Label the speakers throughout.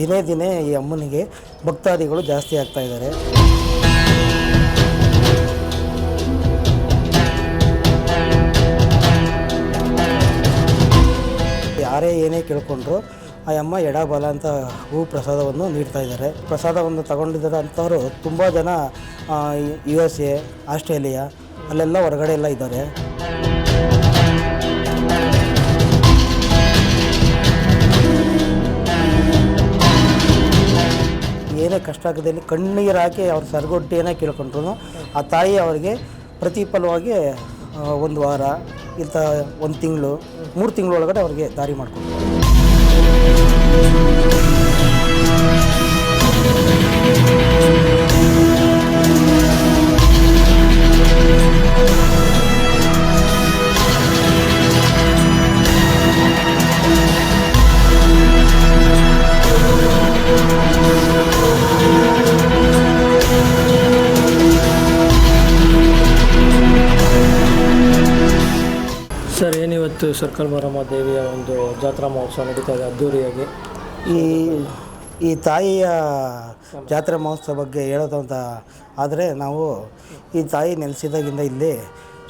Speaker 1: ದಿನೇ ದಿನೇ ಈ ಅಮ್ಮನಿಗೆ ಭಕ್ತಾದಿಗಳು ಜಾಸ್ತಿ ಆಗ್ತಾ ಇದ್ದಾರೆ. ಯಾರೇ ಏನೇ ಕೇಳ್ಕೊಂಡ್ರು ಆ ಅಮ್ಮ ಎಡಬಲ ಅಂತ ಹೂ ಪ್ರಸಾದವನ್ನು ನೀಡ್ತಾ ಇದ್ದಾರೆ. ಪ್ರಸಾದವನ್ನು ತಗೊಂಡಿದ್ದಾರೆ ಅಂಥವರು ತುಂಬ ಜನ USA, ಆಸ್ಟ್ರೇಲಿಯಾ ಅಲ್ಲೆಲ್ಲ ಹೊರಗಡೆ ಎಲ್ಲ ಇದ್ದಾರೆ. ಏನೇ ಕಷ್ಟ ಆಗದಲ್ಲಿ ಕಣ್ಣೀರು ಹಾಕಿ ಅವ್ರ ಸರಗೊಟ್ಟಿಯನ್ನು ಕೇಳ್ಕೊಂಡ್ರು ಆ ತಾಯಿ ಅವರಿಗೆ ಪ್ರತಿಫಲವಾಗಿ ಒಂದು ವಾರ ಇಂಥ ಒಂದು ತಿಂಗಳು 3 ತಿಂಗಳೊಳಗಡೆ ಅವ್ರಿಗೆ ದಾರಿ ಮಾಡಿಕೊಡ್ತಾರೆ.
Speaker 2: ಸರ್, ಏನಿವತ್ತು ಸರ್ಕಲ್ ಮಾರಮ್ಮ ದೇವಿಯ ಒಂದು ಜಾತ್ರಾ ಮಹೋತ್ಸವ ನಡೀತಾ ಇದೆ ಅದ್ದೂರಿಯಾಗಿ.
Speaker 1: ಈ ತಾಯಿಯ ಜಾತ್ರಾ ಮಹೋತ್ಸವ ಬಗ್ಗೆ ಹೇಳೋದಂತ ಆದರೆ ನಾವು ಈ ತಾಯಿ ನೆಲೆಸಿದಾಗಿಂದ ಇಲ್ಲಿ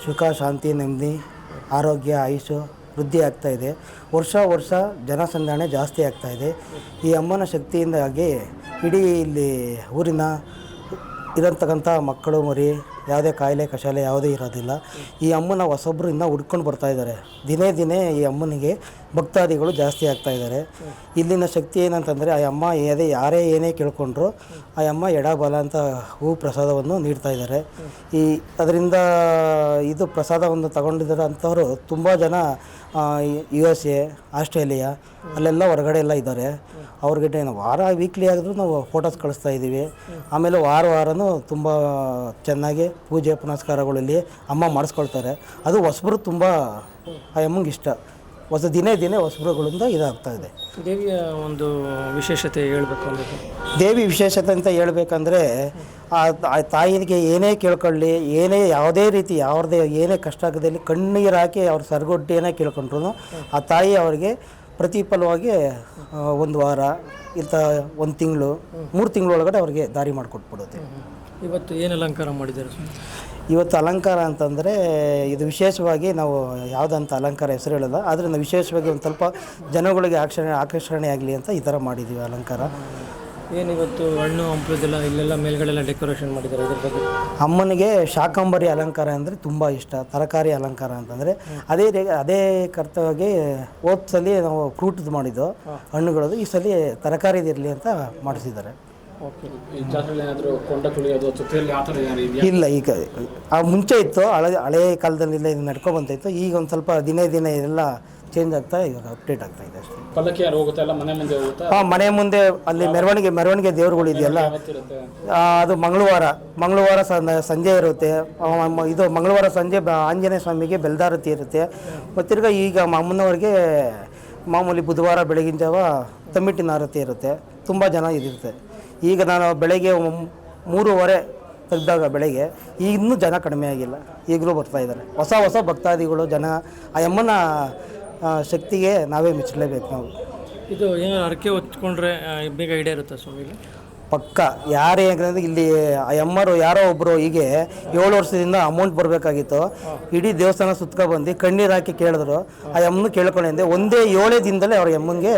Speaker 1: ಸುಖ, ಶಾಂತಿ, ನೆಮ್ಮದಿ, ಆರೋಗ್ಯ, ಆಯುಷು ವೃದ್ಧಿ ಆಗ್ತಾಯಿದೆ. ವರ್ಷ ಜನಸಂದಣಿ ಜಾಸ್ತಿ ಆಗ್ತಾಯಿದೆ. ಈ ಅಮ್ಮನ ಶಕ್ತಿಯಿಂದಾಗಿ ಇಡೀ ಇಲ್ಲಿ ಊರಿನ ಇರೋಂತಕ್ಕಂಥ ಮಕ್ಕಳು ಮರಿ ಯಾವುದೇ ಕಾಯಿಲೆ ಕಷಾಲೆ ಯಾವುದೇ ಇರೋದಿಲ್ಲ. ಈ ಅಮ್ಮನ ಹೊಸೊಬ್ಬರು ಇನ್ನೂ ಹುಡ್ಕೊಂಡು ಬರ್ತಾಯಿದ್ದಾರೆ. ದಿನೇ ದಿನೇ ಈ ಅಮ್ಮನಿಗೆ ಭಕ್ತಾದಿಗಳು ಜಾಸ್ತಿ ಆಗ್ತಾಯಿದ್ದಾರೆ. ಇಲ್ಲಿನ ಶಕ್ತಿ ಏನಂತಂದರೆ ಆ ಅಮ್ಮ ಯಾರೇ ಏನೇ ಕೇಳ್ಕೊಂಡ್ರು ಆ ಅಮ್ಮ ಎಡಬಲ ಅಂತ ಹೂ ಪ್ರಸಾದವನ್ನು ನೀಡ್ತಾ ಇದ್ದಾರೆ. ಅದರಿಂದ ಇದು ಪ್ರಸಾದವನ್ನು ತಗೊಂಡಿದ್ದಾರೆ ಅಂಥವರು ತುಂಬ ಜನ USA, ಆಸ್ಟ್ರೇಲಿಯಾ ಅಲ್ಲೆಲ್ಲ ಹೊರಗಡೆ ಎಲ್ಲ ಇದ್ದಾರೆ. ಅವ್ರಿಗೆ ವೀಕ್ಲಿ ಆಗಿದ್ರು ನಾವು ಫೋಟೋಸ್ ಕಳಿಸ್ತಾ ಇದ್ದೀವಿ. ಆಮೇಲೆ ವಾರನೂ ತುಂಬ ಚೆನ್ನಾಗಿ ಪೂಜೆ ಪುನಸ್ಕಾರಗಳಲ್ಲಿ ಅಮ್ಮ ಮಾಡಿಸ್ಕೊಳ್ತಾರೆ. ಅದು ಹೊಸಬ್ರು ತುಂಬ ಆ ಅಮ್ಮಂಗೆ ಇಷ್ಟ. ದಿನೇ ಹೊಸಬ್ರುಗಳಿಂದ ಇದಾಗ್ತಾಯಿದೆ.
Speaker 2: ದೇವಿಯ ಒಂದು ವಿಶೇಷತೆ ಹೇಳ್ಬೇಕು ಅಂದರೆ,
Speaker 1: ದೇವಿ ವಿಶೇಷತೆ ಅಂತ ಹೇಳ್ಬೇಕಂದ್ರೆ ಆ ತಾಯಿಗೆ ಏನೇ ಕೇಳ್ಕೊಳ್ಳಿ, ಯಾವುದೇ ರೀತಿ ಏನೇ ಕಷ್ಟ ಆಗದಲ್ಲಿ ಕಣ್ಣೀರು ಹಾಕಿ ಅವ್ರ ಸರಗೊಟ್ಟಿಯನ್ನು ಕೇಳ್ಕೊಂಡ್ರು ಆ ತಾಯಿ ಅವರಿಗೆ ಪ್ರತಿಫಲವಾಗಿ ಒಂದು ವಾರ ಇಂಥ ಒಂದು ತಿಂಗಳು 3 ತಿಂಗಳೊಳಗಡೆ ಅವ್ರಿಗೆ ದಾರಿ ಮಾಡಿಕೊಟ್ಬಿಡುತ್ತೆ.
Speaker 2: ಇವತ್ತು ಏನು ಅಲಂಕಾರ ಮಾಡಿದ್ದಾರೆ ಸರ್?
Speaker 1: ಇವತ್ತು ಅಲಂಕಾರ ಅಂತಂದರೆ ಇದು ವಿಶೇಷವಾಗಿ ನಾವು ಯಾವುದಂತ ಅಲಂಕಾರ ಹೆಸರು ಹೇಳೋಲ್ಲ, ಆದರೆ ನಾವು ವಿಶೇಷವಾಗಿ ಒಂದು ಸ್ವಲ್ಪ ಜನಗಳಿಗೆ ಆಕರ್ಷಣೆ ಆಗಲಿ ಅಂತ ಈ ಥರ ಮಾಡಿದ್ದೀವಿ ಅಲಂಕಾರ.
Speaker 2: ಏನಿವತ್ತು ಹಣ್ಣು ಹಂಪಲದೆಲ್ಲ ಇಲ್ಲೆಲ್ಲ ಮೇಲ್ಗಡೆಲ್ಲ ಡೆಕೋರೇಷನ್ ಮಾಡಿದ್ದಾರೆ. ಇದ್ರ ಬಗ್ಗೆ
Speaker 1: ಅಮ್ಮನಿಗೆ ಶಾಕಾಂಬರಿ ಅಲಂಕಾರ ಅಂದರೆ ತುಂಬ ಇಷ್ಟ. ತರಕಾರಿ ಅಲಂಕಾರ ಅಂತಂದರೆ ಅದೇ ಕರ್ತವ್ಯವಾಗಿ ಹೋದ ಸಲ ನಾವು ಫ್ರೂಟ್ದು ಮಾಡಿದ್ದು ಹಣ್ಣುಗಳದು, ಈ ಸಲ ತರಕಾರಿದಿರಲಿ ಅಂತ ಮಾಡಿಸಿದ್ದಾರೆ. ಇಲ್ಲ, ಈಗ ಮುಂಚೆ ಇತ್ತು, ಹಳೆ ಕಾಲದಲ್ಲಿಲ್ಲ, ಇದು ನಡ್ಕೊಂಡು ಬಂತಾಯಿತ್ತು. ಈಗ ಒಂದು ಸ್ವಲ್ಪ ದಿನೇ ಎಲ್ಲ ಚೇಂಜ್ ಆಗ್ತಾ ಇವಾಗ ಅಪ್ಡೇಟ್ ಆಗ್ತಾ ಇದೆ ಅಷ್ಟೇ.
Speaker 2: ಪಲ್ಲಕ್ಕಿ ಯಾರು ಹೋಗುತ್ತೆ? ಎಲ್ಲ ಮನೆ ಮುಂದೆ ಹೋಗುತ್ತೆ.
Speaker 1: ಮನೆ ಮುಂದೆ ಅಲ್ಲಿ ಮೆರವಣಿಗೆ ದೇವರುಗಳು ಇದೆಯಲ್ಲ, ಅದು ಮಂಗಳವಾರ ಸಂಜೆ ಇರುತ್ತೆ. ಇದು ಮಂಗಳವಾರ ಸಂಜೆ ಆಂಜನೇಯ ಸ್ವಾಮಿಗೆ ಬೆಲ್ದಾರತಿ ಇರುತ್ತೆ. ಮತ್ತಿರ್ಗ ಈಗ ಅಮ್ಮನವ್ರಿಗೆ ಮಾಮೂಲಿ ಬುಧವಾರ ಬೆಳಗಿನ ಜಾವ ತಮ್ಮಿಟ್ಟಿನ ಆರತಿ ಇರುತ್ತೆ. ತುಂಬ ಜನ ಇದಿರುತ್ತೆ. ಈಗ ನಾನು ಬೆಳಗ್ಗೆ 3:30 ತೆಗೆದಾಗ ಬೆಳಗ್ಗೆ ಈಗ ಇನ್ನೂ ಜನ ಕಡಿಮೆ ಆಗಿಲ್ಲ, ಈಗಲೂ ಬರ್ತಾಯಿದ್ದಾರೆ. ಹೊಸ ಭಕ್ತಾದಿಗಳು ಜನ. ಆ ಅಮ್ಮನ ಶಕ್ತಿಗೆ ನಾವೇ ಮೆಚ್ಚಲೇಬೇಕು. ನಾವು
Speaker 2: ಇದು ಏನಾದ್ರು ಹರಕೆ ಹೊತ್ಕೊಂಡ್ರೆ ಬೇಗ ಈಡೇರುತ್ತೆ ಸ್ವಾಮಿಗೆ?
Speaker 1: ಪಕ್ಕ. ಯಾರೇ ಯಾಕಂದರೆ ಇಲ್ಲಿ ಆ ಅಮ್ಮರು ಯಾರೋ ಒಬ್ಬರು ಹೀಗೆ 7 ವರ್ಷದಿಂದ ಅಮೌಂಟ್ ಬರಬೇಕಾಗಿತ್ತು. ಇಡೀ ದೇವಸ್ಥಾನ ಸುತ್ಕೊಬಂದು ಕಣ್ಣೀರು ಹಾಕಿ ಕೇಳಿದ್ರು. ಆ ಅಮ್ಮನ ಕೇಳ್ಕೊಂಡಿದ್ದೆ. ಒಂದೇ 7 ದಿನದಲ್ಲೇ ಅವ್ರ ಅಮ್ಮನಿಗೆ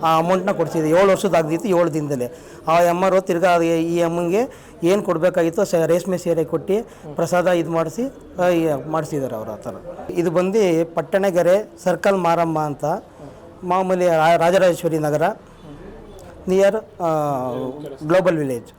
Speaker 1: ಆ ಅಮೌಂಟ್ನ ಕೊಡಿಸಿದ್ದೆ. 7 ವರ್ಷದಾಗ್ದಿತ್ತು, 7 ದಿನದಲ್ಲೇ ಆ ಅಮ್ಮರು ತಿರ್ಗಾ ಈ ಅಮ್ಮನಿಗೆ ಏನು ಕೊಡಬೇಕಾಗಿತ್ತು ರೇಷ್ಮೆ ಸೀರೆ ಕೊಟ್ಟು ಪ್ರಸಾದ ಇದು ಮಾಡಿಸಿದ್ದಾರೆ ಅವರು. ಆ ಥರ ಇದು ಬಂದು ಪಟ್ಟಣಗೆರೆ ಸರ್ಕಲ್ ಮಾರಮ್ಮ ಅಂತ, ಮಾಮೂಲಿ Rajarajeshwari Nagar, near global village.